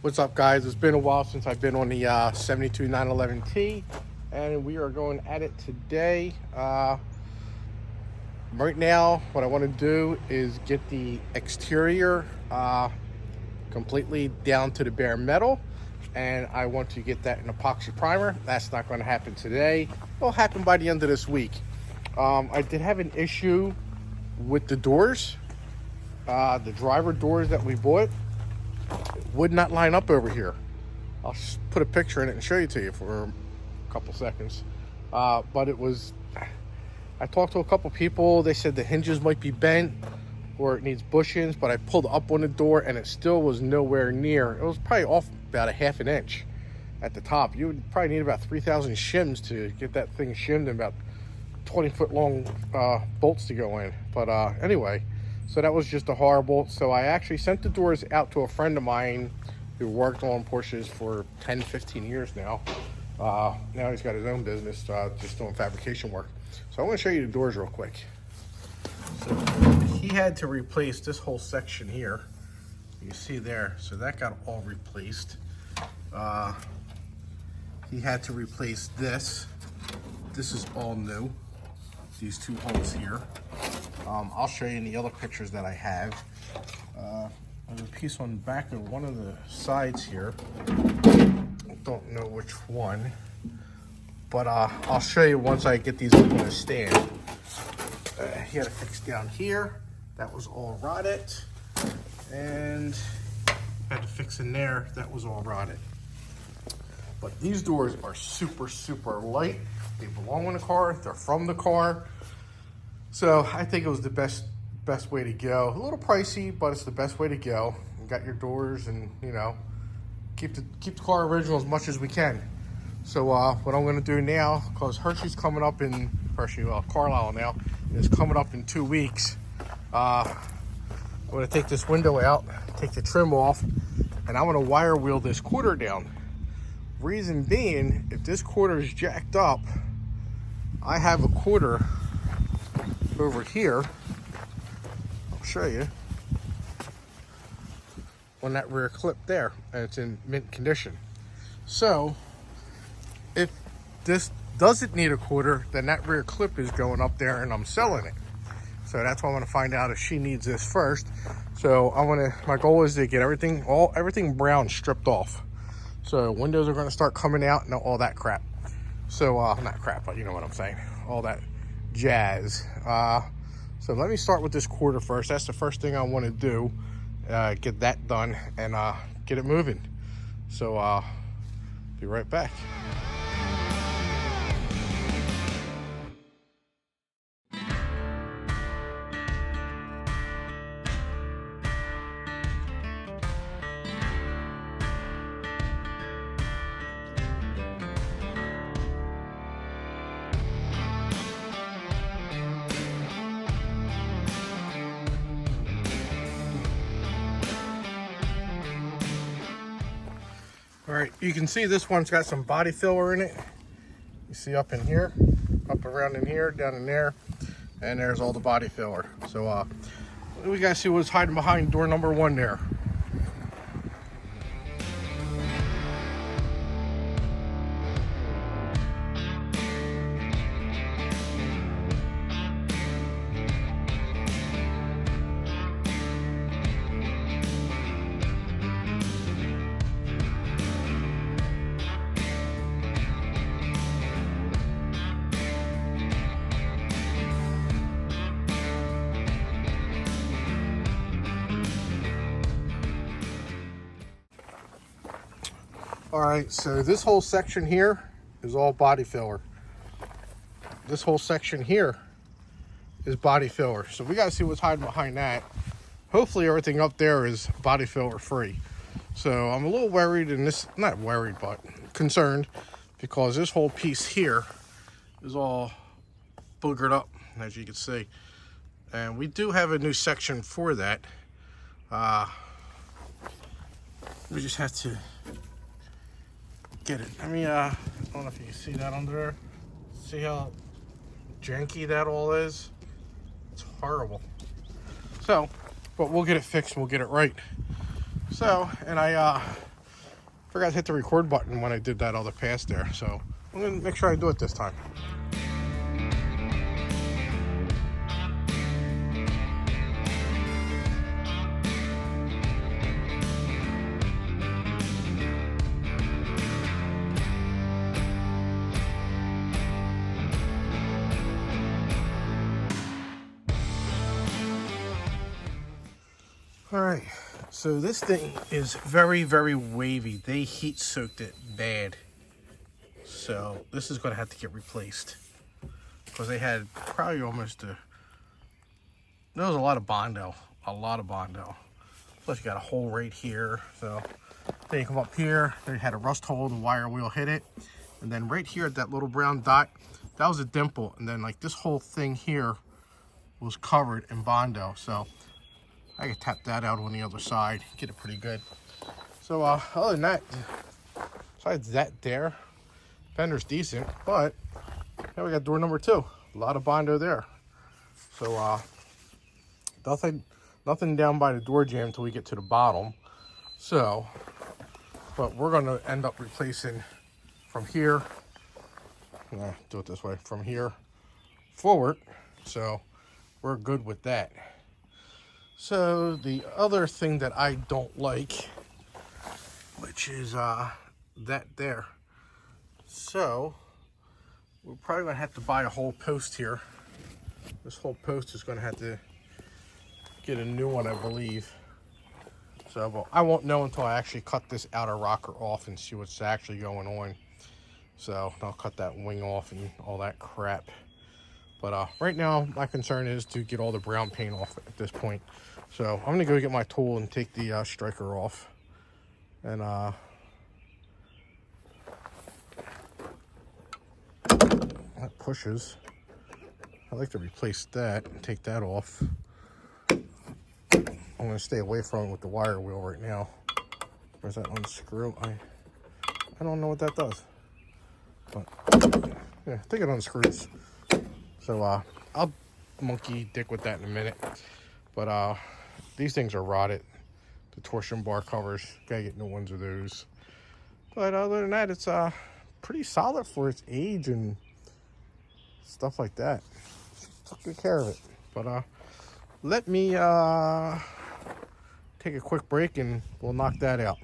What's up, guys? It's been a while since I've been on the 72 911T, and we are going at it today. Right now, what I want to do is get the exterior completely down to the bare metal, and I want to get that in epoxy primer. That's not going to happen today. It'll happen by the end of this week. I did have an issue with the doors. The driver doors that we bought would not line up over here. I'll just put a picture in it and show you to you for a couple seconds. But it was, I talked to a couple people. They said the hinges might be bent or it needs bushings, but I pulled up on the door and it still was nowhere near. It was probably off about a half an inch at the top. You would probably need about 3,000 shims to get that thing shimmed, and about 20-foot long bolts to go in. But anyway, so that was just a horrible. So I actually sent the doors out to a friend of mine who worked on Porsches for 10, 15 years now. Now he's got his own business, just doing fabrication work. So I want to show you the doors real quick. So he had to replace this whole section here. You see there, so that got all replaced. He had to replace this. This is all new. These two holes here. I'll show you in the other pictures that I have. There's a piece on the back of one of the sides here. I don't know which one, but I'll show you once I get these up on a stand. He had to fix down here. That was all rotted. And had to fix in there. That was all rotted. But these doors are super, super light. They belong in the car. They're from the car. So I think it was the best way to go. A little pricey, but it's the best way to go. You got your doors, and you know, keep the car original as much as we can. So what I'm going to do now, because Carlisle now is coming up in 2 weeks. I'm going to take this window out, take the trim off, and I'm going to wire wheel this quarter down. Reason being, if this quarter is jacked up, I have a quarter over here. I'll show you on that rear clip there, and it's in mint condition. So if this doesn't need a quarter, then that rear clip is going up there and I'm selling it. So that's why I want to find out if she needs this first. So my goal is to get everything brown stripped off. So windows are going to start coming out and all that crap. So not crap, but you know what I'm saying, all that jazz. So let me start with this quarter first. That's the first thing I want to do. Get that done and get it moving. So be right back. All right, you can see this one's got some body filler in it. You see up in here, up around in here, down in there, and there's all the body filler. So we gotta see what's hiding behind door number 1 there. All right, so this whole section here is all body filler. This whole section here is body filler. So we gotta see what's hiding behind that. Hopefully everything up there is body filler free. So I'm a little worried, and not worried, but concerned, because this whole piece here is all boogered up, as you can see. And we do have a new section for that. We just have to get it. I mean, I don't know if you can see that under there. See how janky that all is? It's horrible. So, but we'll get it fixed and we'll get it right. So, and I forgot to hit the record button when I did that other pass there. So I'm gonna make sure I do it this time. All right, so this thing is very, very wavy. They heat soaked it bad. So this is gonna have to get replaced because they had probably almost there was a lot of Bondo. Plus you got a hole right here. So then you come up here, they had a rust hole, the wire wheel hit it. And then right here at that little brown dot, that was a dimple. And then like this whole thing here was covered in Bondo. So I could tap that out on the other side, get it pretty good. So other than that, besides that there, fender's decent, but now we got door number 2. A lot of Bondo there. So nothing down by the door jamb until we get to the bottom. So, but we're gonna end up replacing from here. Do it this way, from here forward. So we're good with that. So the other thing that I don't like, which is that there. So we're probably gonna have to buy a whole post here. This whole post is gonna have to get a new one, I believe. So well, I won't know until I actually cut this outer rocker off and see what's actually going on. So I'll cut that wing off and all that crap. But right now, my concern is to get all the brown paint off at this point. So I'm gonna go get my tool and take the striker off. And that pushes. I'd like to replace that and take that off. I'm gonna stay away from it with the wire wheel right now. Where's that unscrew? I don't know what that does. But yeah, I think it unscrews. So I'll monkey dick with that in a minute. But these things are rotted. The torsion bar covers, gotta get new ones of those. But other than that, it's pretty solid for its age and stuff like that. Took good care of it. But let me take a quick break and we'll knock that out.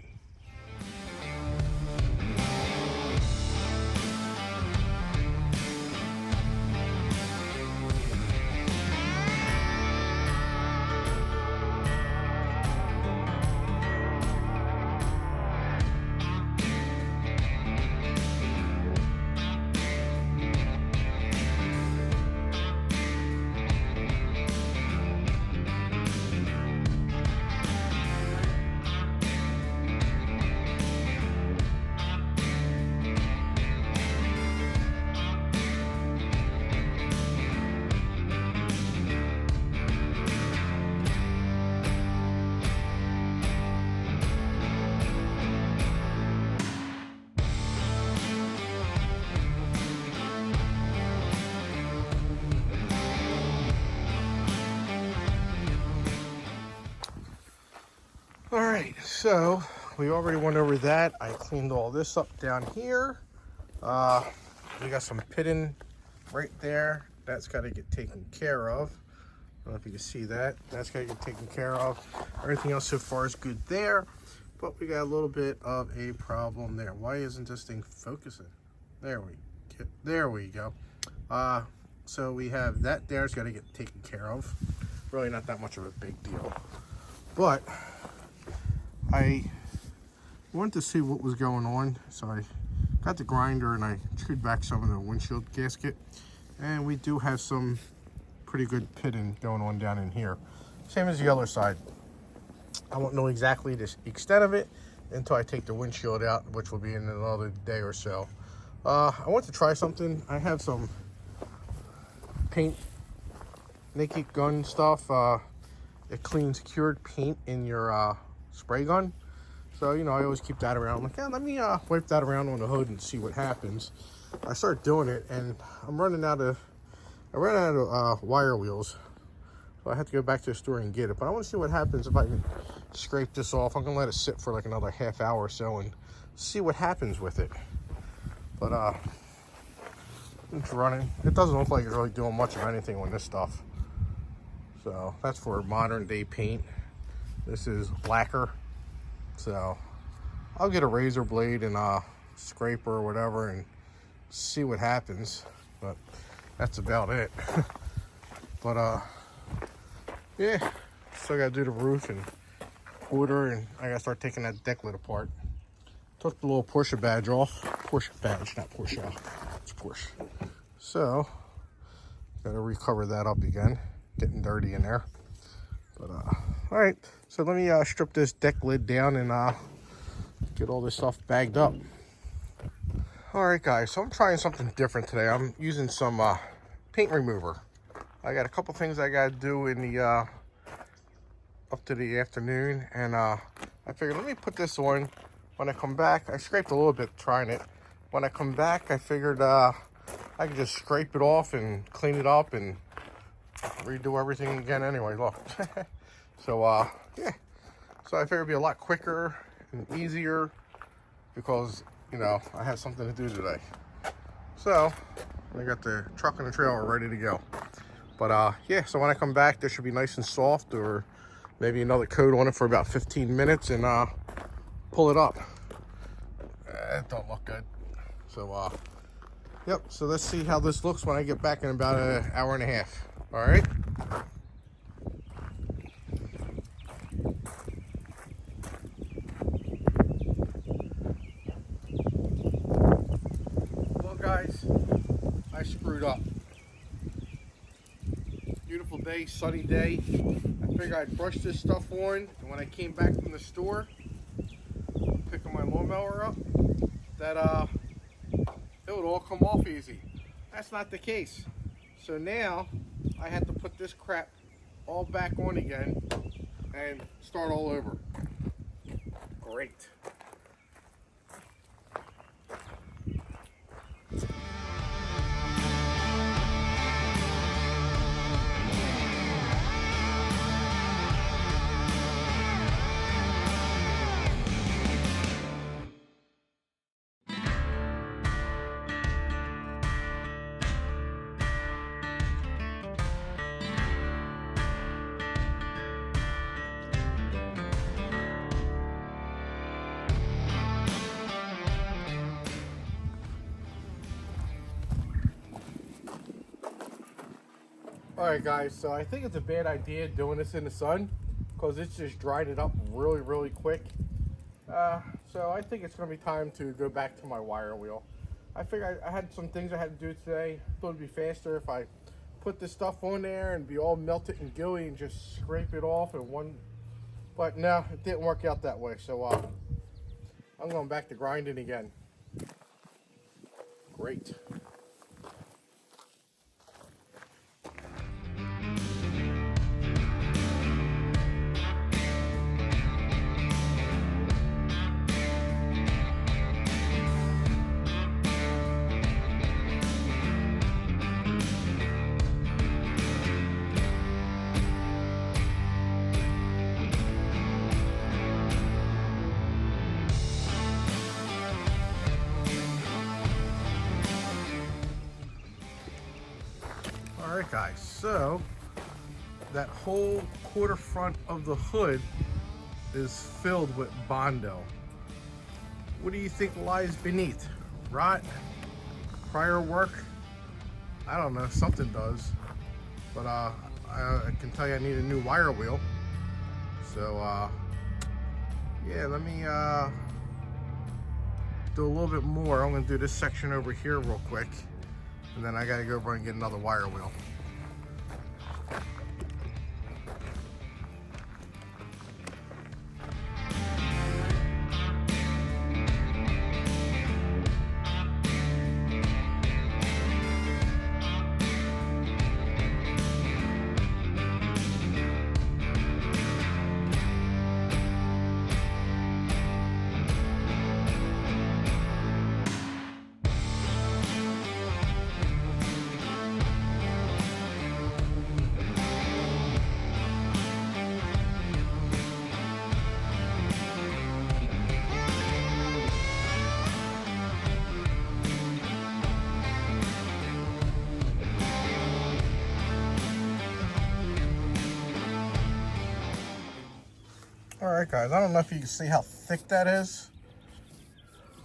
All right, so we already went over that. I cleaned all this up down here. We got some pitting right there. That's got to get taken care of. I don't know if you can see that. That's got to get taken care of. Everything else so far is good there, but we got a little bit of a problem there. Why isn't this thing focusing? There we go. So we have that there's got to get taken care of. Really not that much of a big deal, but I wanted to see what was going on, so I got the grinder and I chewed back some of the windshield gasket, and we do have some pretty good pitting going on down in here. Same as the other side. I won't know exactly the extent of it until I take the windshield out, which will be in another day or so. I want to try something. I have some paint, naked gun stuff. It cleans cured paint in your spray gun. So, you know, I always keep that around. I'm like, yeah, let me wipe that around on the hood and see what happens. I start doing it, and I ran out of wire wheels. So I had to go back to the store and get it. But I want to see what happens if I can scrape this off. I'm gonna let it sit for like another half hour or so and see what happens with it. But it's running. It doesn't look like it's really doing much of anything on this stuff. So that's for modern day paint. This is lacquer. So I'll get a razor blade and a scraper or whatever and see what happens. But that's about it. But yeah, still gotta do the roof and quarter, and I gotta start taking that deck lid apart. Took the little Porsche badge off. Porsche badge, not Porsche. It's Porsche. So gotta recover that up again. Getting dirty in there. But all right. So let me strip this deck lid down and get all this stuff bagged up. All right, guys. So I'm trying something different today. I'm using some paint remover. I got a couple things I gotta do in the up to the afternoon, and I figured let me put this on. When I come back, I scraped a little bit trying it. When I come back, I figured I could just scrape it off and clean it up and redo everything again anyway. Look. So yeah, so I figured it'd be a lot quicker and easier because, you know, I have something to do today. So I got the truck and the trailer ready to go. But yeah, so when I come back, this should be nice and soft, or maybe another coat on it for about 15 minutes and pull it up. It don't look good. So yep, so let's see how this looks when I get back in about an hour and a half. All right. Well, guys, I screwed up. Beautiful day, sunny day. I figured I'd brush this stuff on, and when I came back from the store, picking my lawnmower up, that it would all come off easy. That's not the case. So now I had to put this crap all back on again and start all over. Great. Alright guys, so I think it's a bad idea doing this in the sun because it's just dried it up really quick. So I think it's going to be time to go back to my wire wheel. I figured I had some things I had to do today. Thought it'd be faster if I put this stuff on there and be all melted and gooey and just scrape it off in one. But no, it didn't work out that way. So I'm going back to grinding again. Great. Alright guys, so that whole quarter front of the hood is filled with Bondo. What do you think lies beneath? Rot? Prior work? I don't know, something does. But I can tell you I need a new wire wheel. So yeah, let me do a little bit more. I'm gonna do this section over here real quick. And then I gotta go over and get another wire wheel. Alright guys, I don't know if you can see how thick that is,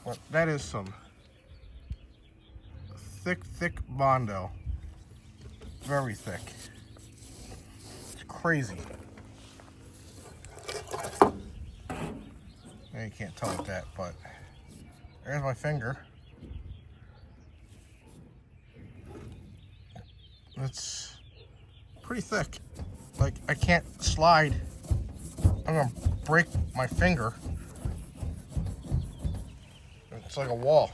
but that is some thick Bondo. Very thick. It's crazy. Now you can't tell with that, but there's my finger. It's pretty thick. Like, I can't slide. I'm gonna break my finger. It's like a wall.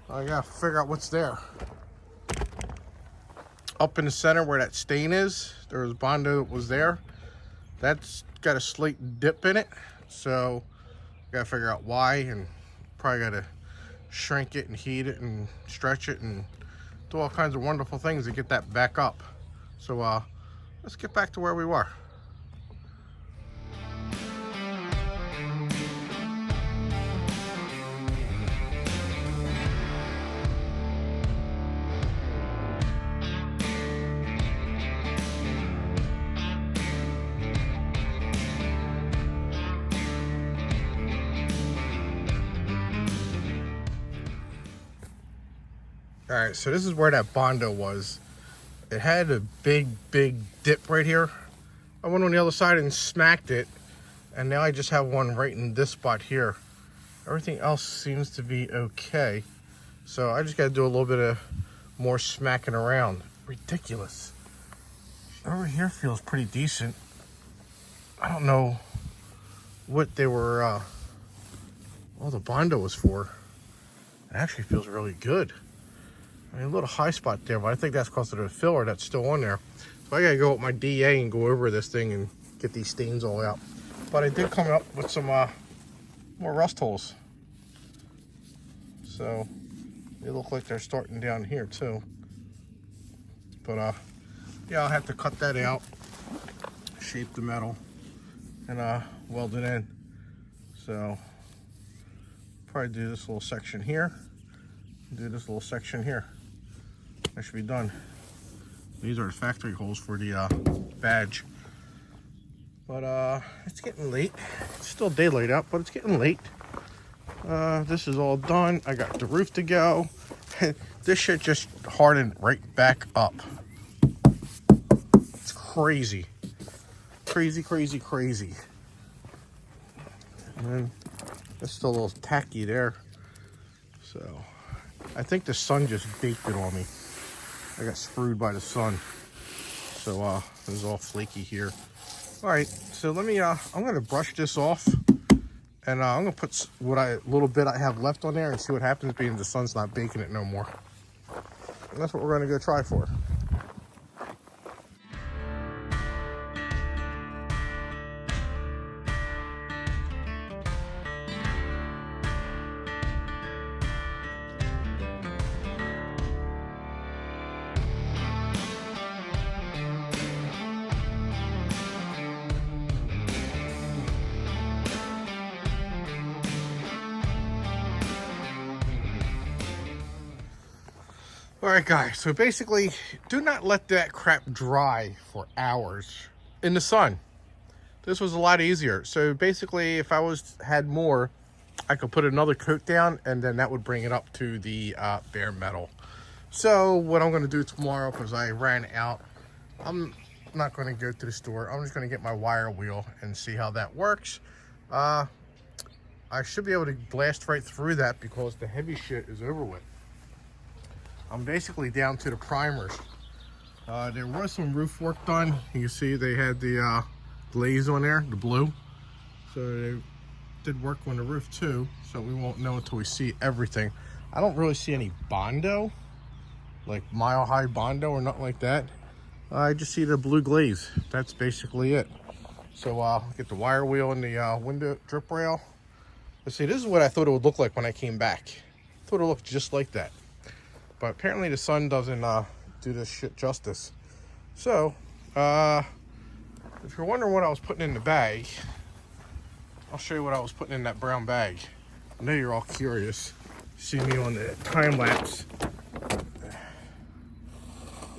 I gotta figure out what's there. Up in the center where that stain is, there was Bondo that was there. That's got a slight dip in it. So, gotta figure out why, and probably gotta shrink it and heat it and stretch it and do all kinds of wonderful things to get that back up. So, let's get back to where we were. All right, so this is where that Bondo was. It had a big dip right here. I went on the other side and smacked it, and now I just have one right in this spot here. Everything else seems to be okay. So I just gotta do a little bit of more smacking around. Ridiculous. Over here feels pretty decent. I don't know what they were, all the Bondo was for. It actually feels really good. I mean, a little high spot there, but I think that's because of the filler that's still on there. So I gotta go with my DA and go over this thing and get these stains all out. But I did come up with some more rust holes. So they look like they're starting down here too. But yeah, I'll have to cut that out, shape the metal, and weld it in. So probably do this little section here, do this little section here. That should be done. These are the factory holes for the badge. But it's getting late. It's still daylight out, but it's getting late. This is all done. I got the roof to go. This shit just hardened right back up. It's crazy. Crazy. And then it's still a little tacky there. So I think the sun just baked it on me. I got screwed by the sun. So it was all flaky here. All right, so let me, I'm gonna brush this off, and I'm gonna put little bit I have left on there and see what happens, being the sun's not baking it no more. And that's what we're gonna go try for. All right, guys, so basically, do not let that crap dry for hours in the sun. This was a lot easier. So basically, if I had more, I could put another coat down, and then that would bring it up to the bare metal. So what I'm gonna do tomorrow, because I ran out, I'm not gonna go to the store. I'm just gonna get my wire wheel and see how that works. I should be able to blast right through that because the heavy shit is over with. I'm basically down to the primers. There was some roof work done. You can see they had the glaze on there, the blue. So they did work on the roof too, so we won't know until we see everything. I don't really see any Bondo, like mile high Bondo or nothing like that. I just see the blue glaze. That's basically it. So I'll get the wire wheel and the window drip rail. Let's see, this is what I thought it would look like when I came back. I thought it looked just like that. But apparently the sun doesn't do this shit justice. So, if you're wondering what I was putting in the bag, I'll show you what I was putting in that brown bag. I know you're all curious. See me on the time lapse.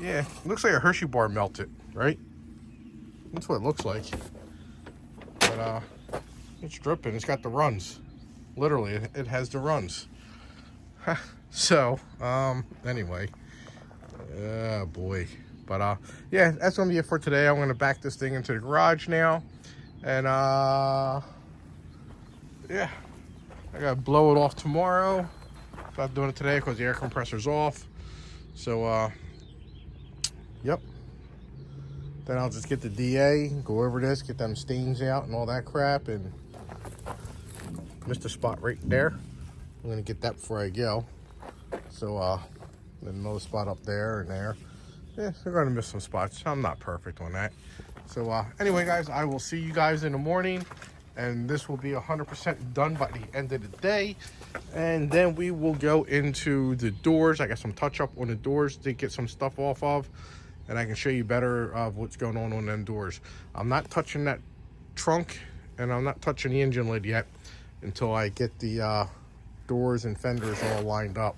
Yeah, it looks like a Hershey bar melted, right? That's what it looks like. But it's dripping. It's got the runs. Literally, it has the runs. So, anyway. Oh, boy. But, yeah, that's going to be it for today. I'm going to back this thing into the garage now. And, yeah. I got to blow it off tomorrow. Not doing it today because the air compressor's off. So, yep. Then I'll just get the DA, go over this, get them stains out and all that crap, and missed a spot right there. I'm gonna get that before I go. So, then another spot up there and there. Yeah, they're gonna miss some spots. I'm not perfect on that. So, anyway, guys, I will see you guys in the morning, and this will be 100% done by the end of the day. And then we will go into the doors. I got some touch up on the doors to get some stuff off of, and I can show you better of what's going on them doors. I'm not touching that trunk, and I'm not touching the engine lid yet until I get the doors and fenders all lined up.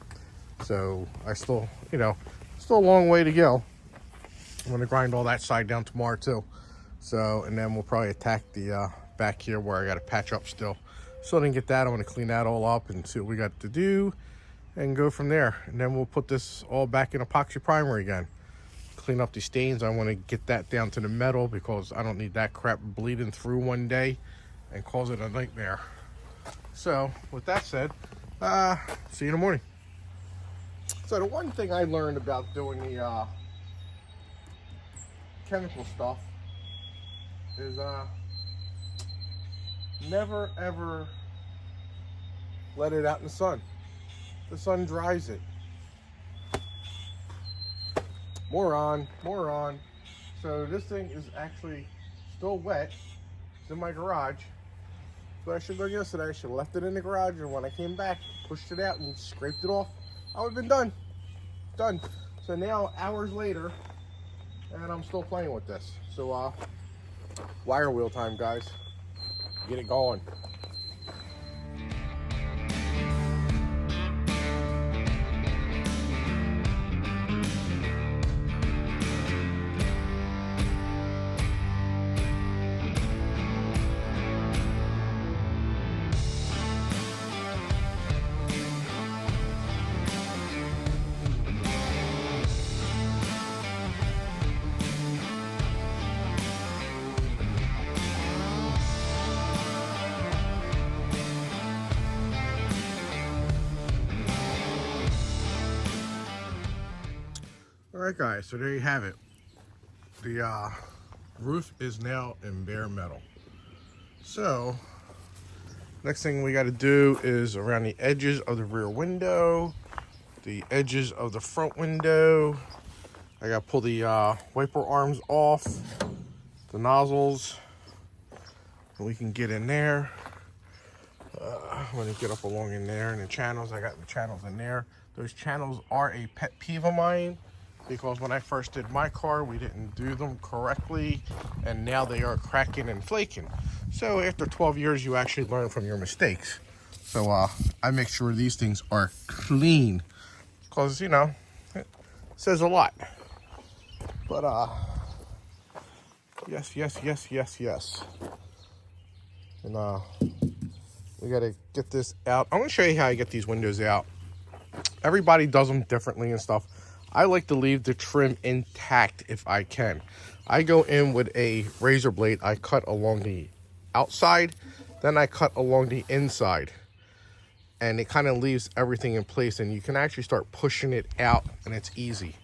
So I still, still a long way to go. I'm gonna grind all that side down tomorrow too. So, and then we'll probably attack the back here where I got to patch up still. So I didn't get that. I'm gonna clean that all up and see what we got to do and go from there. And then we'll put this all back in epoxy primer again. Clean up the stains. I want to get that down to the metal because I don't need that crap bleeding through one day and cause it a nightmare. So with that said, see you in the morning. So the one thing I learned about doing the chemical stuff is never ever let it out in the sun. The sun dries it. Moron. So this thing is actually still wet. It's in my garage. So I should have done yesterday. I should have left it in the garage, and when I came back, pushed it out and scraped it off. I would have been done. Done. So now, hours later, and I'm still playing with this. So, wire wheel time, guys. Get it going. Alright guys, so there you have it. The roof is now in bare metal. So, next thing we got to do is around the edges of the rear window, the edges of the front window. I got to pull the wiper arms off, the nozzles, and we can get in there. I'm going to get up along in there, and the channels, I got the channels in there. Those channels are a pet peeve of mine, because when I first did my car, we didn't do them correctly, and now they are cracking and flaking. So after 12 years, you actually learn from your mistakes. So I make sure these things are clean, because, it says a lot. But, yes. And we got to get this out. I'm going to show you how I get these windows out. Everybody does them differently and stuff. I like to leave the trim intact if I can. I go in with a razor blade. I cut along the outside, then I cut along the inside. And it kind of leaves everything in place, and you can actually start pushing it out, and it's easy.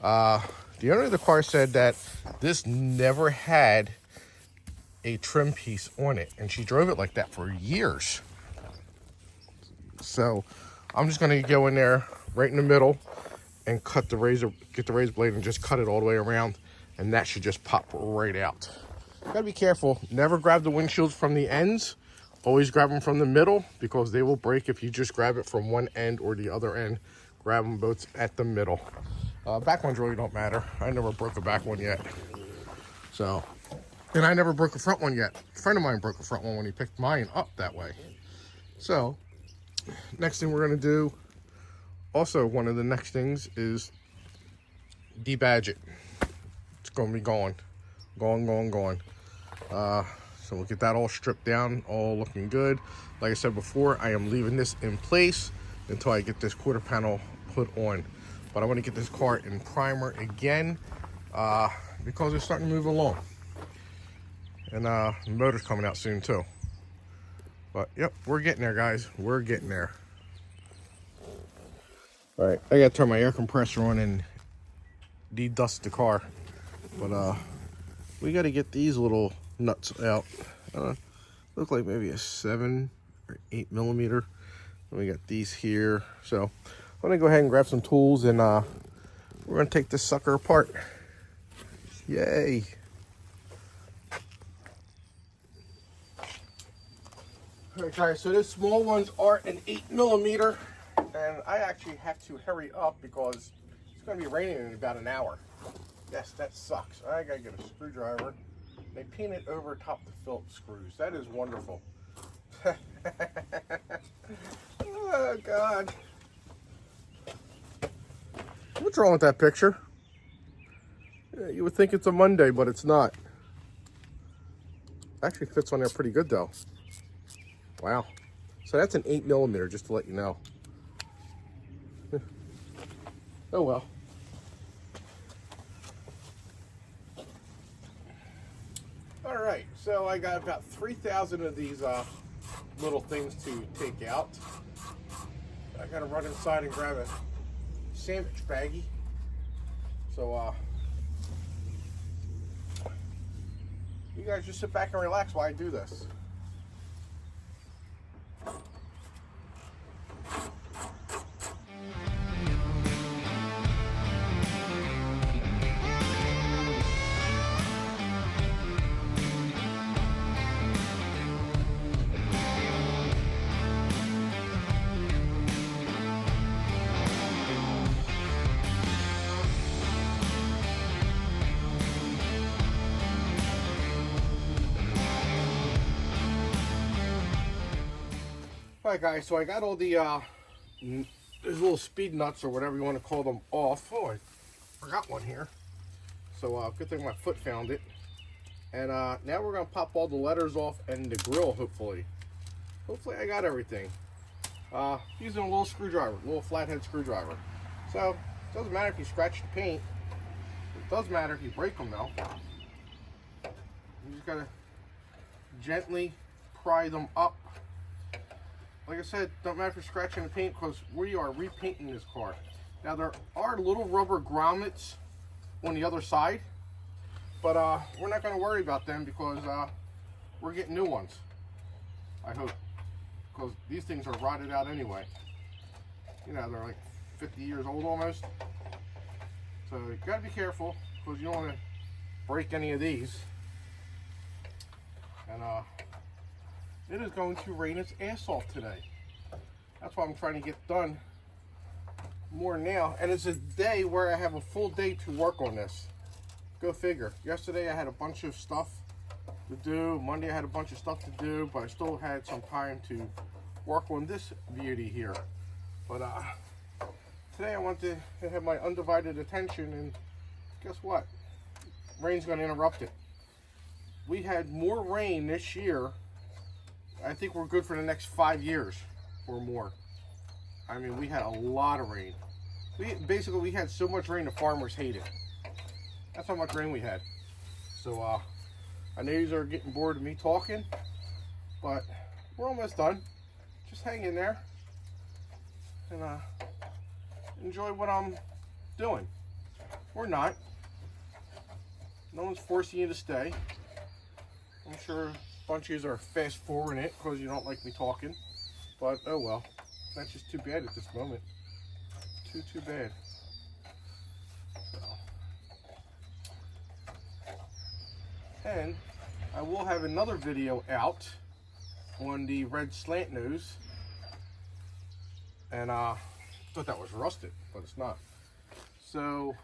The owner of the car said that this never had a trim piece on it, and she drove it like that for years. So I'm just going to go in there right in the middle and get the razor blade and just cut it all the way around, and that should just pop right out. Gotta be careful. Never grab the windshields from the ends. Always grab them from the middle, because they will break if you just grab it from one end or the other end. Grab them both at the middle. Back ones really don't matter. I never broke a back one yet. So, and I never broke a front one yet. A friend of mine broke a front one when he picked mine up that way. So, next thing we're gonna do, also one of the next things is debadge it. It's gonna be going. So we'll get that all stripped down, all looking good. Like I said before, I am leaving this in place until I get this quarter panel put on. But I want to get this car in primer again because it's starting to move along. And the motor's coming out soon too. But yep, we're getting there, guys. We're getting there. All right, I gotta turn my air compressor on and de-dust the car. But we gotta get these little nuts out. Look like maybe a 7 or 8 millimeter. And we got these here. So I'm gonna go ahead and grab some tools and we're gonna take this sucker apart. Yay. All right, guys, so these small ones are an 8 millimeter, and I actually have to hurry up because it's gonna be raining in about an hour. Yes, that sucks. I gotta get a screwdriver. They painted over top the Phillips screws. That is wonderful. Oh, God. What's wrong with that picture? Yeah, you would think it's a Monday, but it's not. Actually fits on there pretty good, though. Wow. So that's an 8 millimeter, just to let you know. Oh, well. All right, so I got about 3,000 of these little things to take out. I gotta run inside and grab a sandwich baggie. So you guys just sit back and relax while I do this. Alright, guys, so I got all the these little speed nuts or whatever you want to call them off. Oh, I forgot one here. So good thing my foot found it. And now we're going to pop all the letters off and the grill, hopefully. Hopefully I got everything. Using a little screwdriver, a little flathead screwdriver. So it doesn't matter if you scratch the paint. It does matter if you break them, though. You just got to gently pry them up. Like I said, don't matter if you're scratching the paint because we are repainting this car. Now there are little rubber grommets on the other side, but we're not going to worry about them because we're getting new ones. I hope, because these things are rotted out anyway. You know, they're like 50 years old almost. So you got to be careful because you don't want to break any of these. And it is going to rain its ass off today. That's why I'm trying to get done more now. And it's a day where I have a full day to work on this. Go figure. Yesterday I had a bunch of stuff to do. Monday I had a bunch of stuff to do, but I still had some time to work on this beauty here. But today I want to have my undivided attention, and guess what? Rain's going to interrupt it. We had more rain this year. I think we're good for the next 5 years or more. I mean, we had a lot of rain. We had so much rain the farmers hate it. That's how much rain we had. So I know you are getting bored of me talking, but we're almost done. Just hang in there and enjoy what I'm doing. Or not. No one's forcing you to stay. I'm sure bunch of you are fast forwarding it because you don't like me talking, but oh well, that's just too bad at this moment. Too bad. So. And I will have another video out on the red slant nose, and I thought that was rusted, but it's not. So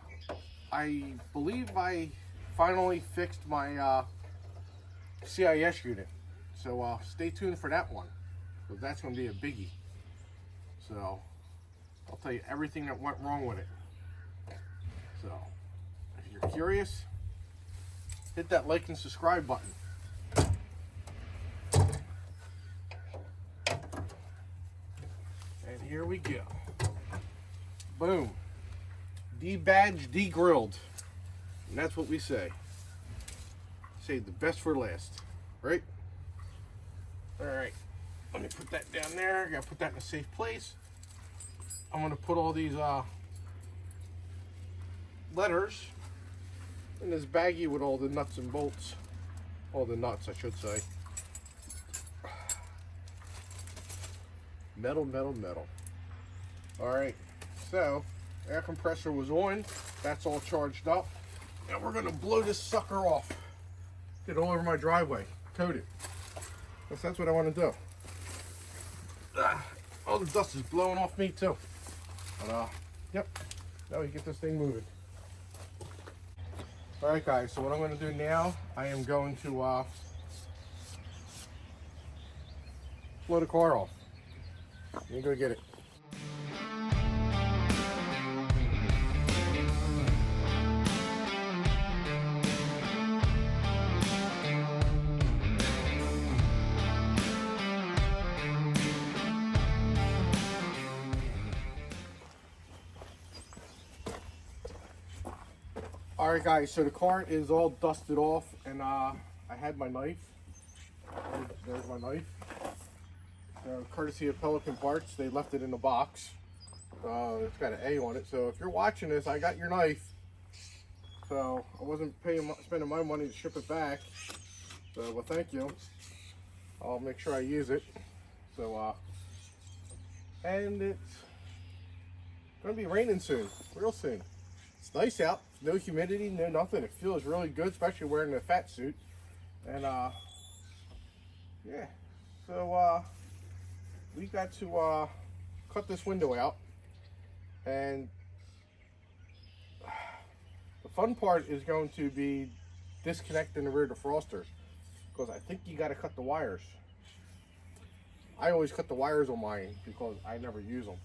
I believe I finally fixed my CIS unit, so stay tuned for that one because that's going to be a biggie. So I'll tell you everything that went wrong with it. So if you're curious, hit that like and subscribe button. here we go. Boom. Debadged, de-grilled. And that's what we say. Save the best for last, right? All right, let me put that down there. I gotta put that in a safe place. I'm gonna put all these letters in this baggie with all the nuts and bolts. All the nuts, I should say. Metal, metal, metal. All right, so air compressor was on. That's all charged up. Now we're gonna blow this sucker off. Get it all over my driveway, coat it. That's what I want to do. All the dust is blowing off me too. But yep, now we get this thing moving. All right, guys. So what I'm going to do now, I am going to blow the car off. Let me go get it. Alright guys, so the car is all dusted off, and I had my knife. There's my knife. Courtesy of Pelican Parts, they left it in the box. It's got an A on it, so if you're watching this, I got your knife. So I wasn't spending my money to ship it back. So, well, thank you. I'll make sure I use it. So, and it's gonna be raining soon, real soon. It's nice out, no humidity, no nothing. It feels really good, especially wearing the fat suit. And yeah, so we got to cut this window out. And the fun part is going to be disconnecting the rear defroster, because I think you got to cut the wires. I always cut the wires on mine because I never use them.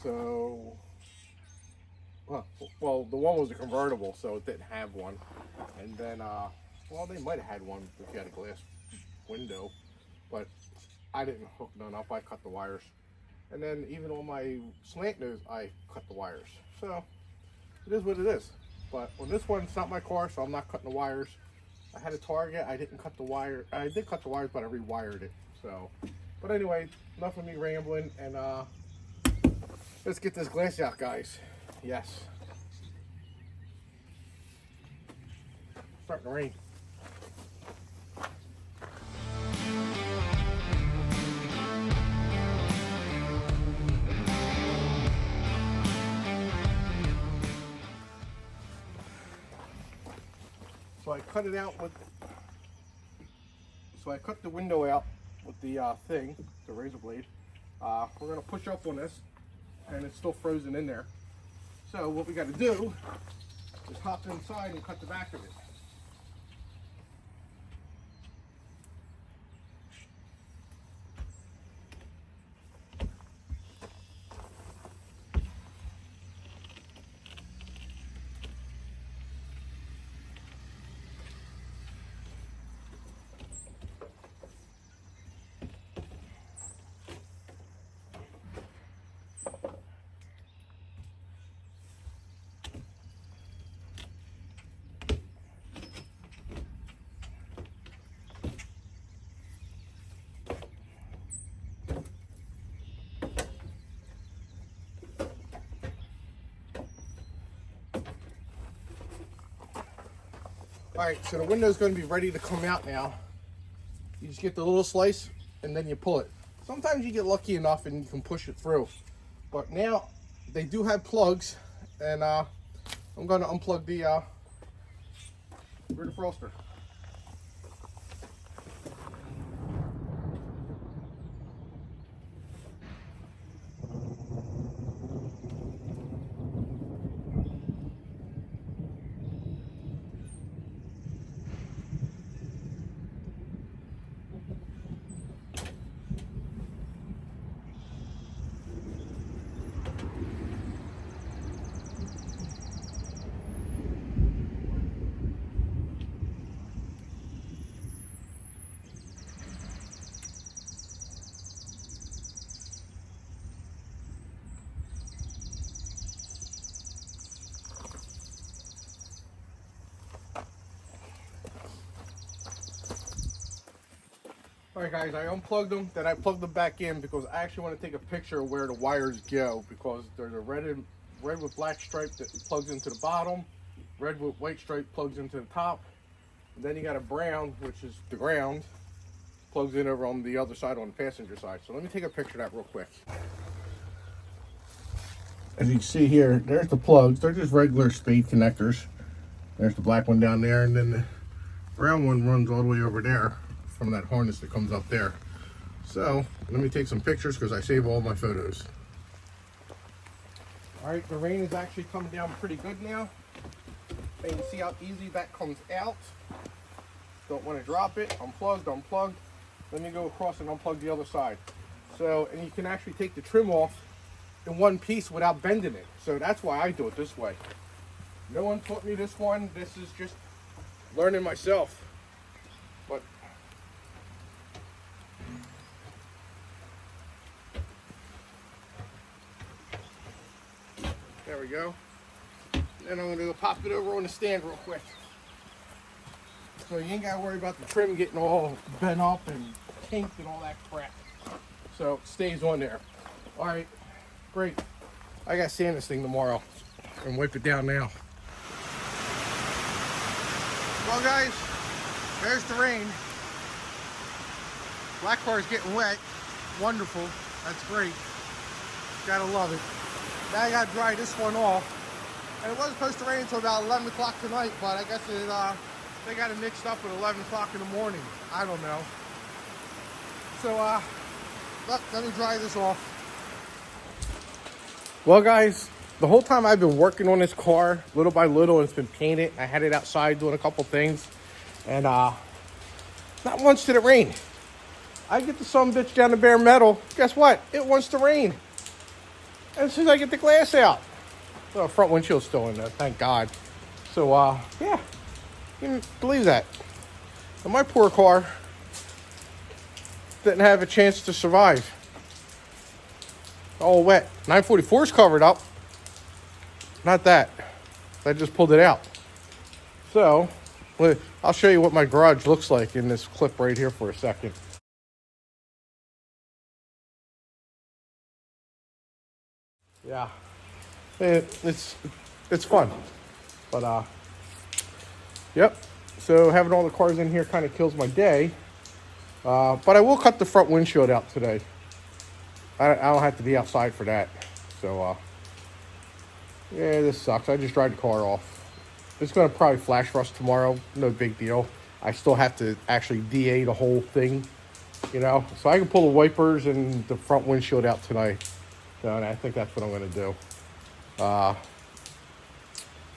So, well, the one was a convertible, so it didn't have one. And then, well, they might have had one if you had a glass window, but I didn't hook none up. I cut the wires. And then even on my slant nose, I cut the wires. So it is what it is. But on this one, it's not my car, so I'm not cutting the wires. I had a Target. I didn't cut the wire. I did cut the wires, but I rewired it. So, but anyway, enough of me rambling, and let's get this glass out, guys. Yes. Starting to rain. So I cut it out with, so I cut the window out with the thing, the razor blade. We're gonna push up on this, and it's still frozen in there. So what we gotta do is hop inside and cut the back of it. Alright, so the window's going to be ready to come out now. You just get the little slice and then you pull it. Sometimes you get lucky enough and you can push it through. But now they do have plugs, and I'm going to unplug the rear defroster. Alright guys, I unplugged them, then I plugged them back in because I actually want to take a picture of where the wires go, because there's a red with black stripe that plugs into the bottom, red with white stripe plugs into the top, and then you got a brown, which is the ground, plugs in over on the other side, on the passenger side. So let me take a picture of that real quick. As you can see here, there's the plugs. They're just regular spade connectors. There's the black one down there, and then the brown one runs all the way over there from that harness that comes up there. So let me take some pictures because I save all my photos. All right, the rain is actually coming down pretty good now. And you see how easy that comes out. Don't want to drop it. Unplugged. Let me go across and unplug the other side. So, and you can actually take the trim off in one piece without bending it. So that's why I do it this way. No one taught me this one. This is just learning myself. But there we go. Then I'm going to go pop it over on the stand real quick. So you ain't got to worry about the trim getting all bent up and kinked and all that crap. So it stays on there. All right, great. I got to sand this thing tomorrow and wipe it down now. Well guys, there's the rain. Black car is getting wet. Wonderful. That's great. Gotta love it. Now I gotta dry this one off. And it wasn't supposed to rain until about 11 o'clock tonight, but I guess they got it mixed up at 11 o'clock in the morning. I don't know. So, let me dry this off. Well, guys, the whole time I've been working on this car, little by little, it's been painted. I had it outside doing a couple things, and not once did it rain. I get the sumbitch down to bare metal. Guess what? It wants to rain. And as soon as I get the glass out, the front windshield's still in there, thank God. So, yeah, you can believe that. And my poor car didn't have a chance to survive. All wet. 944's covered up. Not that. I just pulled it out. So, I'll show you what my garage looks like in this clip right here for a second. Yeah, it's fun, but yep. So having all the cars in here kind of kills my day, but I will cut the front windshield out today. I don't have to be outside for that. So yeah, this sucks. I just dried the car off. It's gonna probably flash rust tomorrow. No big deal. I still have to actually DA the whole thing, you know. So I can pull the wipers and the front windshield out tonight. And I think that's what I'm going to do.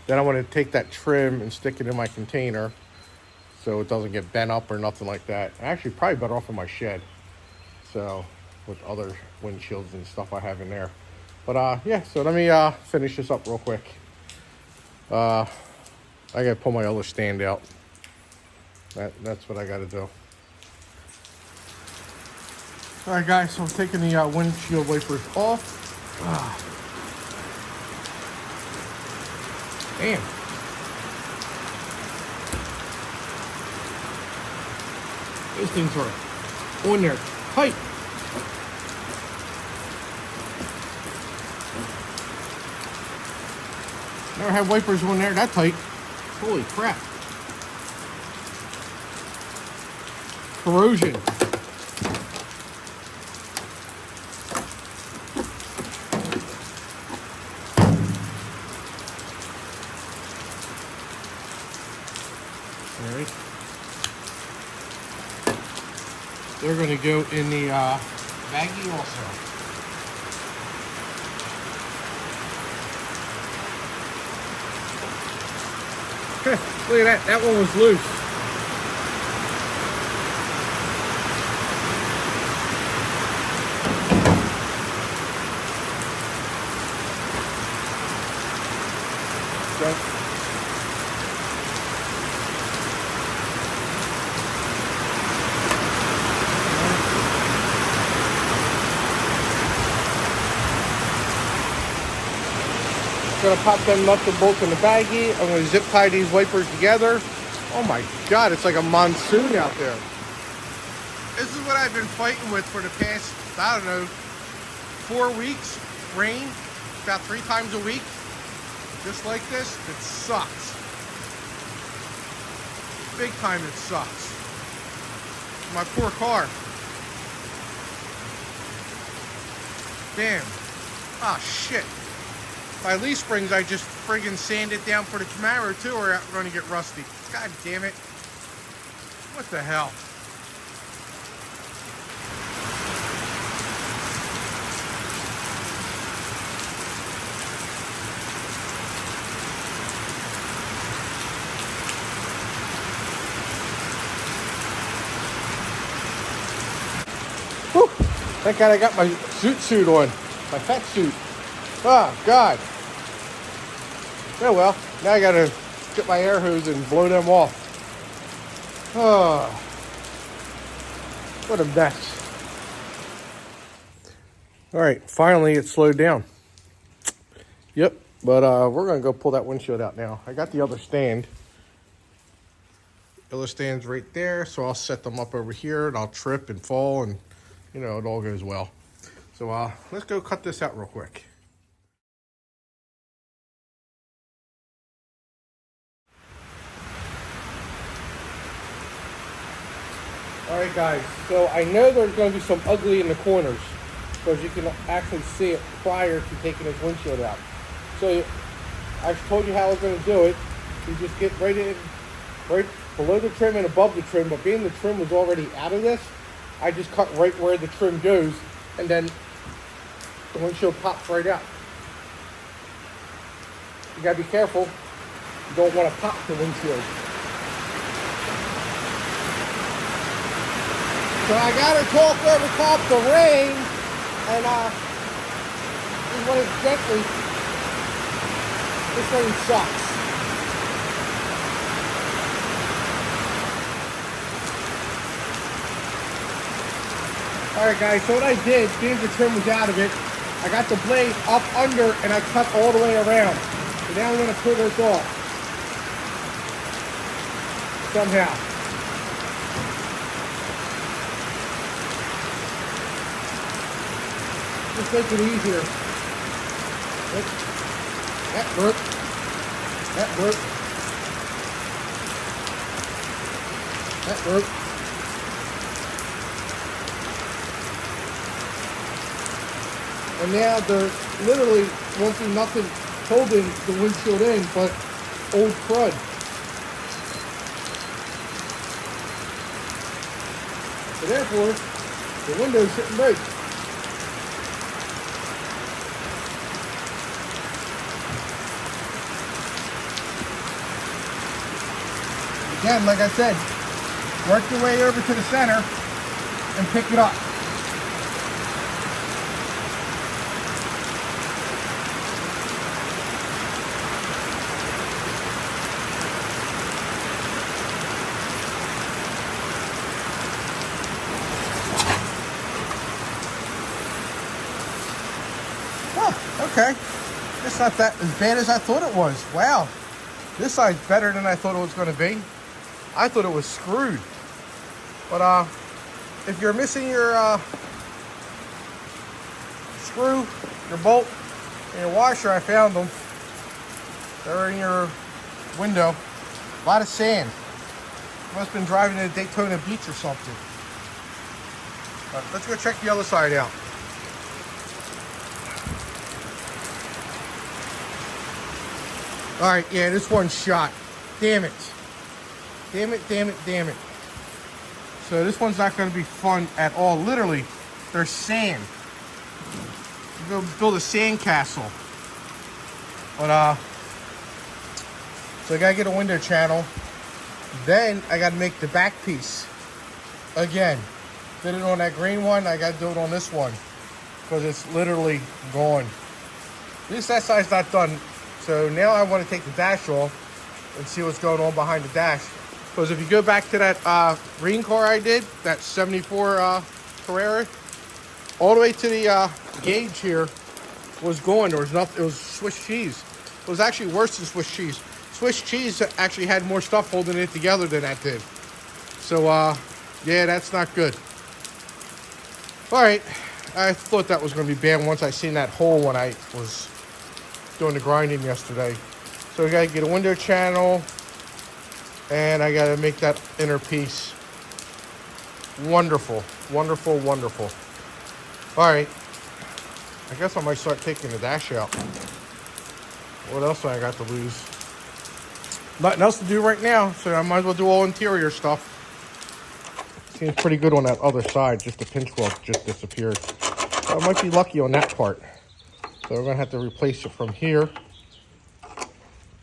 Then I want to take that trim and stick it in my container so it doesn't get bent up or nothing like that. Actually, probably better off in my shed. So, with other windshields and stuff I have in there. But, yeah, so let me finish this up real quick. I got to pull my other stand out. That's what I got to do. All right, guys, so I'm taking the windshield wipers off. Damn. Those things are on there tight. Never had wipers on there that tight. Holy crap. Corrosion. Alright. They're going to go in the baggie also. Look at that. That one was loose. Okay. Gonna pop them nuts and bolts in the baggie. I'm gonna zip tie these wipers together. Oh my God, it's like a monsoon out there. This is what I've been fighting with for the past, I don't know, 4 weeks. Rain, about 3 times a week. Just like this, it sucks. Big time it sucks. My poor car. Damn. Ah, shit. My leaf springs, I just friggin' sand it down for the Camaro too, or I'm gonna get rusty. God damn it. What the hell? Whew. Thank God I got my suit on. My fat suit. Oh, God. Oh, well. Now I gotta get my air hose and blow them off. Oh. What a mess. Alright, finally it slowed down. Yep, but we're gonna go pull that windshield out now. I got the other stand. The other stand's right there, so I'll set them up over here and I'll trip and fall and you know, it all goes well. So let's go cut this out real quick. All right, guys, so I know there's going to be some ugly in the corners because you can actually see it prior to taking this windshield out. So I told you how I was going to do it. You just get right below the trim and above the trim, but being the trim was already out of this, I just cut right where the trim goes, and then the windshield pops right out. You gotta be careful. You don't want to pop the windshield. So I gotta talk over top the rain, and just when it's gently, this rain sucks. Alright guys, so what I did, being the trim was out of it, I got the blade up under and I cut all the way around. So now I'm going to pull this off. Somehow. Just make it easier. That broke. That broke. That broke. And now there literally won't be nothing holding the windshield in but old crud. So therefore, the windows shouldn't break. Again, like I said, work your way over to the center and pick it up. Okay, it's not that as bad as I thought it was. Wow, this side's better than I thought it was going to be. I thought it was screwed. But if you're missing your screw, your bolt, and your washer, I found them. They're in your window. A lot of sand. Must have been driving to Daytona Beach or something. But let's go check the other side out. All right, yeah, this one's shot. Damn it. Damn it, damn it, damn it. So this one's not going to be fun at all. Literally, there's sand. You go build a sand castle. But, so I got to get a window channel. Then I got to make the back piece. Again, did it on that green one. I got to do it on this one. Because it's literally gone. At least that side's not done. So now I want to take the dash off and see what's going on behind the dash. Because if you go back to that green car I did, that 74 Carrera, all the way to the gauge here was gone. There was nothing. It was Swiss cheese. It was actually worse than Swiss cheese. Swiss cheese actually had more stuff holding it together than that did. So yeah, that's not good. All right, I thought that was going to be bad once I seen that hole when I was doing the grinding yesterday. So we got to get a window channel, and I got to make that inner piece. Wonderful, wonderful, wonderful. All right, I guess I might start taking the dash out. What else do I got to lose? Nothing else to do right now, so I might as well do all interior stuff. Seems pretty good on that other side, just the pinch weld just disappeared. So I might be lucky on that part. So we're gonna have to replace it from here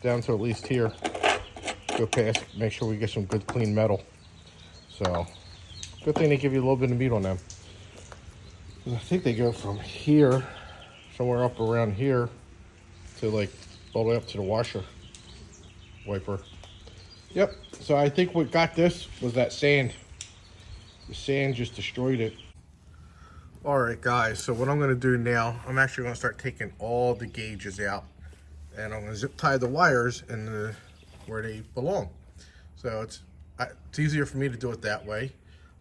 down to at least here. Go past, make sure we get some good clean metal. So, good thing they give you a little bit of meat on them. I think they go from here, somewhere up around here, to like all the way up to the washer wiper. Yep, so I think what got this was that sand. The sand just destroyed it. All right, guys, so what I'm gonna do now, I'm actually gonna start taking all the gauges out, and I'm gonna zip tie the wires in where they belong. So it's easier for me to do it that way.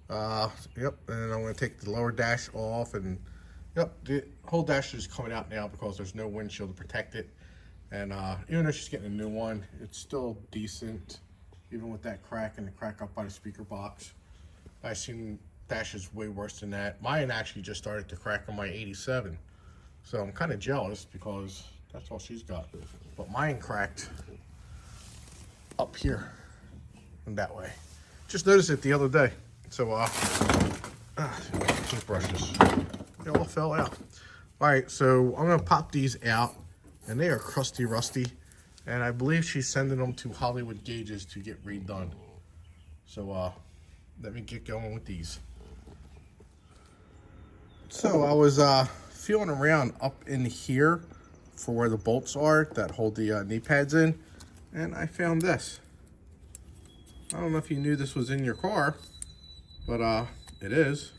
Yep, and I'm gonna take the lower dash off, and yep, the whole dash is coming out now because there's no windshield to protect it. And even though she's getting a new one, it's still decent, even with that crack and the crack up by the speaker box. I've seen dashes way worse than that. Mine actually just started to crack on my 87. So I'm kind of jealous because that's all she's got. But mine cracked up here and that way. Just noticed it the other day. So, toothbrushes, they all fell out. All right, so I'm gonna pop these out, and they are crusty, rusty. And I believe she's sending them to Hollywood Gauges to get redone. So, let me get going with these. So I was feeling around up in here for where the bolts are that hold the knee pads in, and I found this. I don't know if you knew this was in your car, but it is.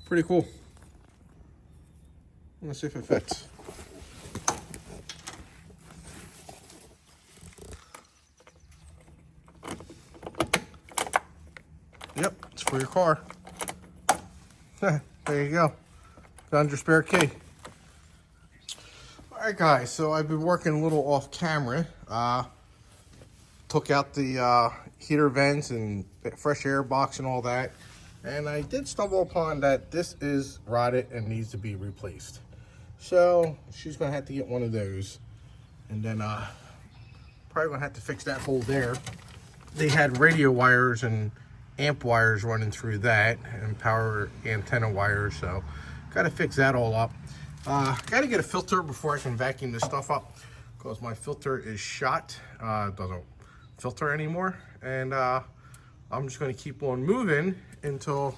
Pretty cool. Let's see if it fits. Yep, it's for your car. There you go. Found your spare key. All right, guys, so I've been working a little off camera. Took out the heater vents and fresh air box and all that. And I did stumble upon that this is rotted and needs to be replaced. So she's gonna have to get one of those. And then probably gonna have to fix that hole there. They had radio wires and amp wires running through that and power antenna wires, so got to fix that all up. Got to get a filter before I can vacuum this stuff up because my filter is shot. It doesn't filter anymore, and I'm just going to keep on moving until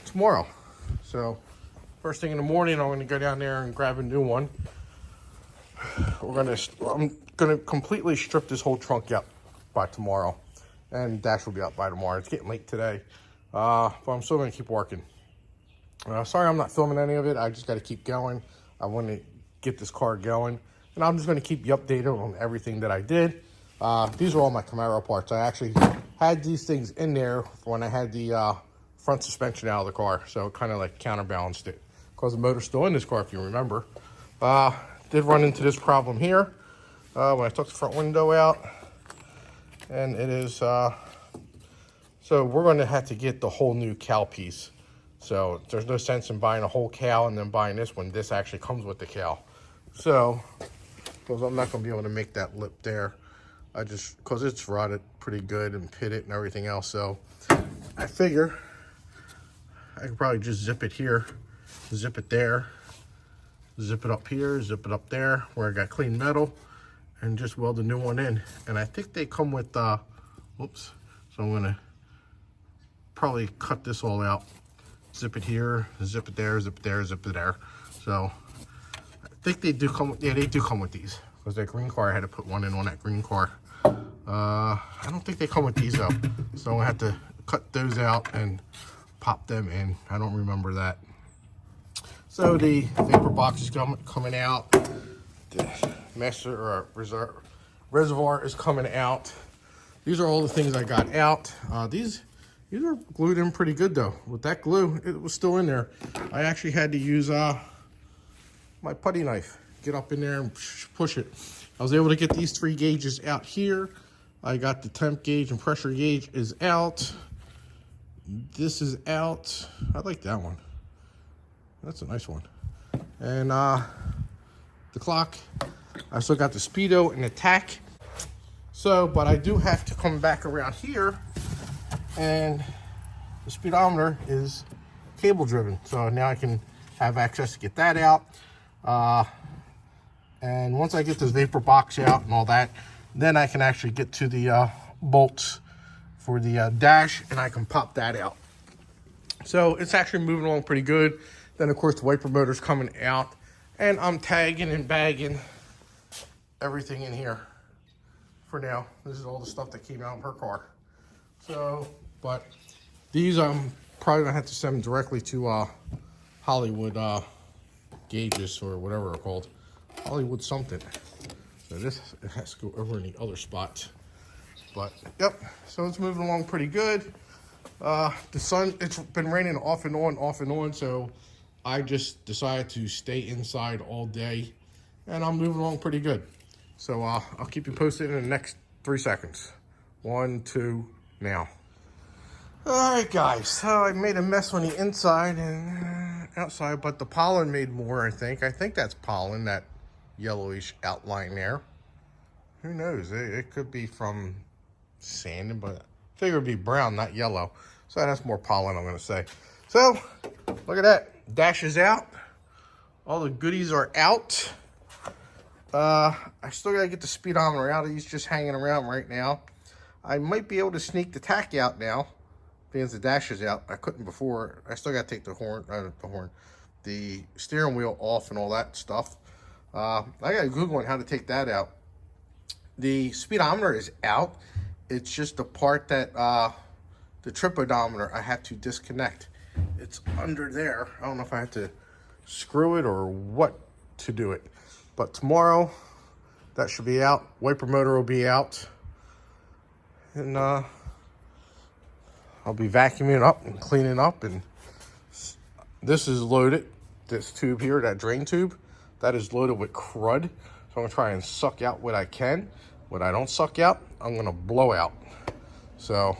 tomorrow. So first thing in the morning, I'm going to go down there and grab a new one. I'm going to completely strip this whole trunk out by tomorrow. And dash will be up by tomorrow. It's getting late today, but I'm still gonna keep working. Sorry I'm not filming any of it. I just gotta keep going. I want to get this car going. And I'm just gonna keep you updated on everything that I did. These are all my Camaro parts. I actually had these things in there when I had the front suspension out of the car. So it kind of like counterbalanced it. Because the motor's still in this car, if you remember. Did run into this problem here when I took the front window out. And it is, so we're going to have to get the whole new cowl piece. So there's no sense in buying a whole cowl and then buying this one. This actually comes with the cowl. So, because I'm not going to be able to make that lip there. Because it's rotted pretty good and pitted and everything else. So I figure I could probably just zip it here, zip it there, zip it up here, zip it up there where I got clean metal. And just weld a new one in. And I think they come with, whoops. So I'm gonna probably cut this all out. Zip it here, zip it there, zip it there, zip it there. So I think they do come with, yeah, they do come with these. Because that green car, I had to put one in on that green car. I don't think they come with these though. So I'm gonna have to cut those out and pop them in. I don't remember that. So the vapor box is coming out. The master or reservoir is coming out. These are all the things I got out. These These are glued in pretty good though. With that glue, it was still in there. I actually had to use my putty knife. Get up in there and push it. I was able to get these 3 gauges out here. I got the temp gauge and pressure gauge is out. This is out. I like that one. That's a nice one. And the clock. I still got the speedo and the tack. So, but I do have to come back around here, and the speedometer is cable driven. So now I can have access to get that out. And once I get this vapor box out and all that, then I can actually get to the bolts for the dash, and I can pop that out. So it's actually moving along pretty good. Then of course the wiper motor's coming out, and I'm tagging and bagging everything in here for now. This is all the stuff that came out of her car. So, but these I'm probably gonna have to send them directly to Hollywood gauges or whatever they're called. Hollywood something. So this, it has to go over in the other spot. But yep, so it's moving along pretty good. The sun, it's been raining off and on, so I just decided to stay inside all day, and I'm moving along pretty good. So I'll keep you posted in the next 3 seconds. 1, 2, now. All right, guys, so I made a mess on the inside and outside, but the pollen made more, I think. I think that's pollen, that yellowish outline there. Who knows? It could be from sanding, but I figure it'd be brown, not yellow. So that's more pollen, I'm gonna say. So, look at that. Dash is out. All the goodies are out. I still gotta get the speedometer out. He's just hanging around right now. I might be able to sneak the tack out now, because the dash is out. I couldn't before. I still gotta take the steering wheel off and all that stuff. I gotta Google on how to take that out. The speedometer is out. It's just the part that the trip odometer I have to disconnect. It's under there. I don't know if I have to screw it or what to do it. But tomorrow, that should be out. Wiper motor will be out. And I'll be vacuuming up and cleaning up. And this is loaded. This tube here, that drain tube, that is loaded with crud. So I'm gonna try and suck out what I can. What I don't suck out, I'm gonna blow out. So,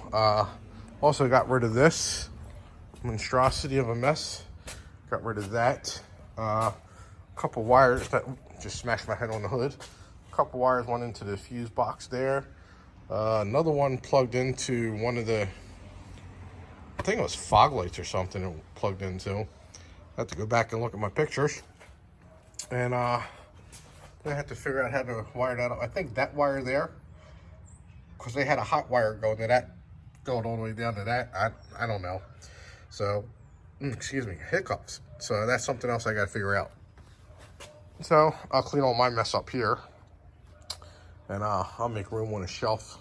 also got rid of this monstrosity of a mess. Got rid of that. A couple wires that just smashed my head on the hood. A couple wires went into the fuse box there. Another one plugged into one of the, I think it was fog lights or something it plugged into. I have to go back and look at my pictures. And I have to figure out how to wire that up. I think that wire there, because they had a hot wire going to that, going all the way down to that. I don't know. So, excuse me, hiccups. So that's something else I got to figure out. So I'll clean all my mess up here, and I'll make room on a shelf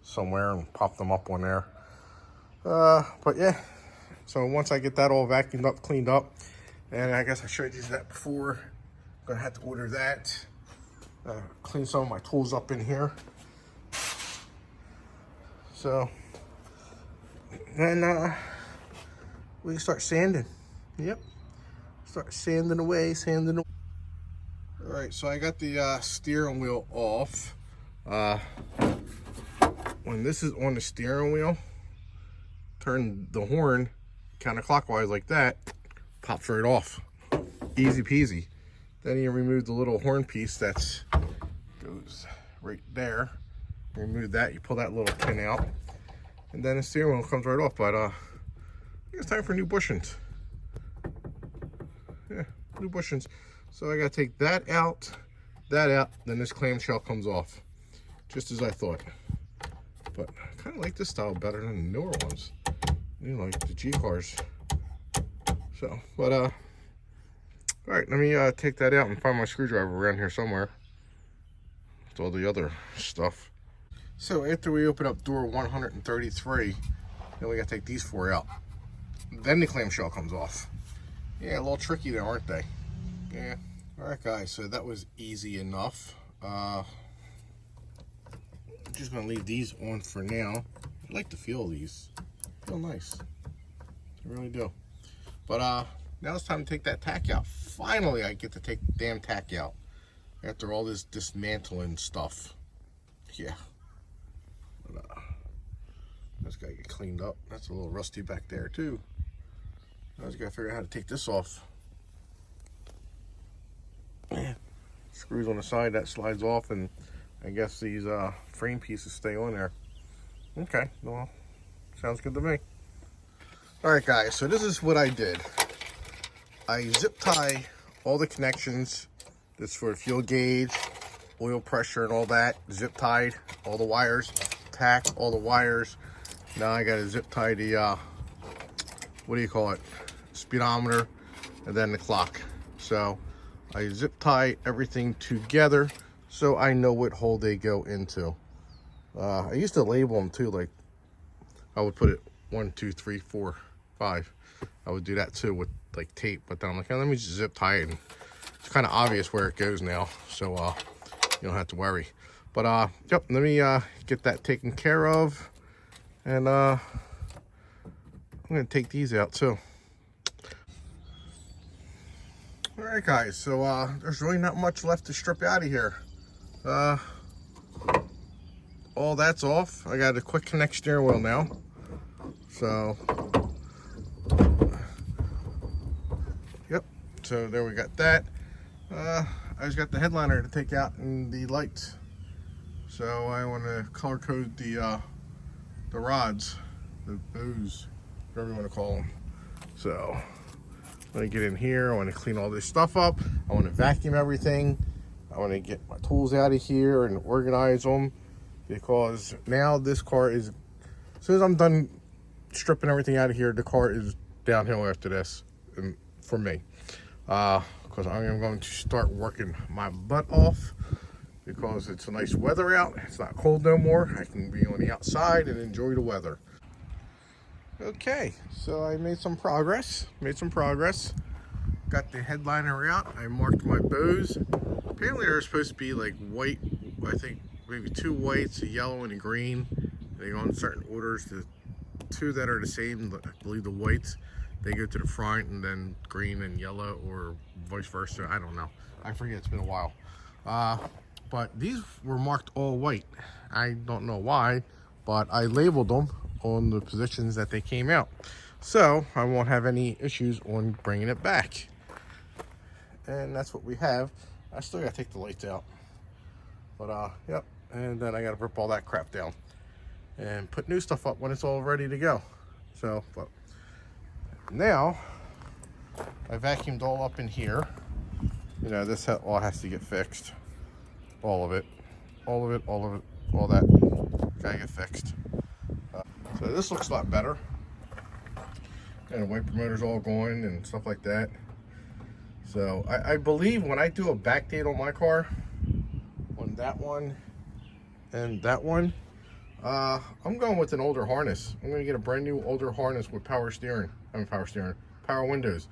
somewhere and pop them up on there. But yeah, so once I get that all vacuumed up, cleaned up, and I guess I showed you that before, I'm gonna have to order that. Clean some of my tools up in here. So, then we can start sanding. Yep, start sanding away, sanding away. All right, so I got the steering wheel off. When this is on the steering wheel, turn the horn counterclockwise like that, pops right off. Easy peasy. Then you remove the little horn piece that's goes right there. Remove that, you pull that little pin out, and then the steering wheel comes right off. But I think it's time for new bushings. Yeah, new bushings. So I gotta take that out, then this clamshell comes off. Just as I thought. But I kinda like this style better than the newer ones. You know, like the G cars. So, but all right, let me take that out and find my screwdriver around here somewhere. With all the other stuff. So after we open up door 133, then we gotta take these 4 out. Then the clamshell comes off. Yeah, a little tricky there, aren't they? Yeah. All right, guys, so that was easy enough. I'm just gonna leave these on for now. I like the feel of these. Feel nice. They really do. But now it's time to take that tack out. Finally, I get to take the damn tack out after all this dismantling stuff. Yeah. But, that's gotta get cleaned up. That's a little rusty back there too. I just gotta figure out how to take this off. Screws on the side, that slides off, and I guess these frame pieces stay on there. Okay, well, sounds good to me. Alright guys, so this is what I did. I zip tie all the connections. This for fuel gauge, oil pressure and all that. Zip tied all the wires, tack all the wires. Now I gotta zip tie the, what do you call it? Speedometer, and then the clock. So I zip tie everything together so I know what hole they go into. I used to label them too, like I would put it 1, 2, 3, 4, 5. I would do that too with like tape, but then I'm like, oh, let me just zip tie it. And it's kind of obvious where it goes now, so you don't have to worry. But yep, let me get that taken care of, and I'm gonna take these out too. All right, guys. So there's really not much left to strip out of here. All that's off. I got a quick connect steering wheel now. So, yep. So there we got that. I just got the headliner to take out and the lights. So I want to color code the rods, the bows, whatever you want to call them. So I'm gonna get in here. I want to clean all this stuff up. I want to vacuum everything. I want to get my tools out of here and organize them, because now this car is, as soon as I'm done stripping everything out of here, the car is downhill after this, for me. Because I am going to start working my butt off, because it's a nice weather out. It's not cold no more. I can be on the outside and enjoy the weather. Okay, so I made some progress. Got the headliner out. I marked my bows. Apparently they're supposed to be like white, I think maybe 2 whites, a yellow and a green. They go in certain orders. The 2 that are the same, I believe the whites, they go to the front, and then green and yellow, or vice versa. I don't know. I forget, it's been a while. But these were marked all white. I don't know why, but I labeled them on the positions that they came out. So I won't have any issues on bringing it back. And that's what we have. I still gotta take the lights out. But yep, and then I gotta rip all that crap down and put new stuff up when it's all ready to go. So, but now I vacuumed all up in here. You know, this all has to get fixed. All of it, all that gotta get fixed. So this looks a lot better. And the wiper motor's all going and stuff like that. So I believe when I do a backdate on my car, on that one and that one, I'm going with an older harness. I'm gonna get a brand new older harness with power windows,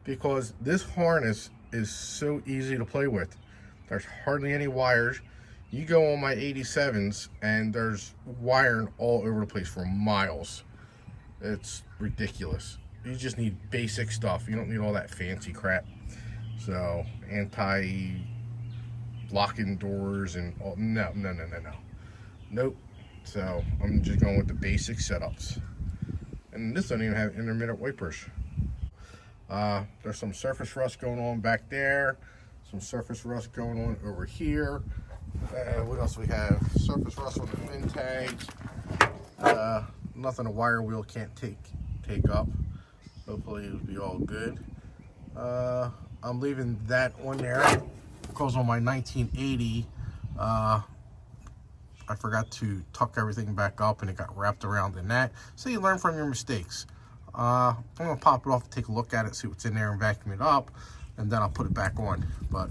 because this harness is so easy to play with. There's hardly any wires. You go on my 87s and there's wiring all over the place for miles. It's ridiculous. You just need basic stuff. You don't need all that fancy crap. So anti-locking doors and all, no. Nope. So I'm just going with the basic setups. And this doesn't even have intermittent wipers. There's some surface rust going on back there. Some surface rust going on over here. What else we have? Surface rust on the fin tags. Nothing a wire wheel can't take up. Hopefully it'll be all good. I'm leaving that on there because on my 1980, I forgot to tuck everything back up and it got wrapped around in that. So you learn from your mistakes. I'm gonna pop it off, take a look at it, see what's in there, and vacuum it up, and then I'll put it back on. But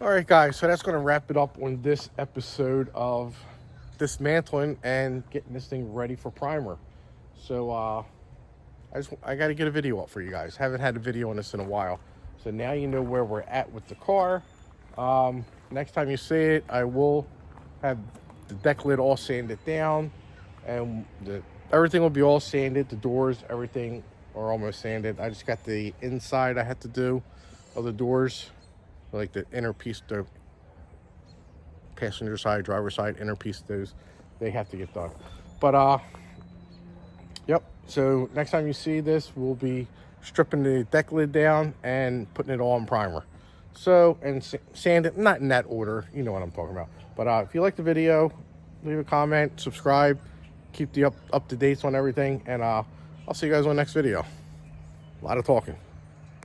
all right, guys, so that's gonna wrap it up on this episode of dismantling and getting this thing ready for primer. So I got to get a video up for you guys. Haven't had a video on this in a while. So now you know where we're at with the car. Next time you see it, I will have the deck lid all sanded down and the everything will be all sanded. The doors, everything are almost sanded. I just got the inside I had to do of the doors, like the inner piece, the passenger side, driver side, inner piece, those they have to get done. But yep. So next time you see this, we'll be stripping the deck lid down and putting it all in primer. So, and sand it, not in that order, you know what I'm talking about. But if you like the video, leave a comment, subscribe, keep the up to dates on everything, and I'll see you guys on the next video. A lot of talking.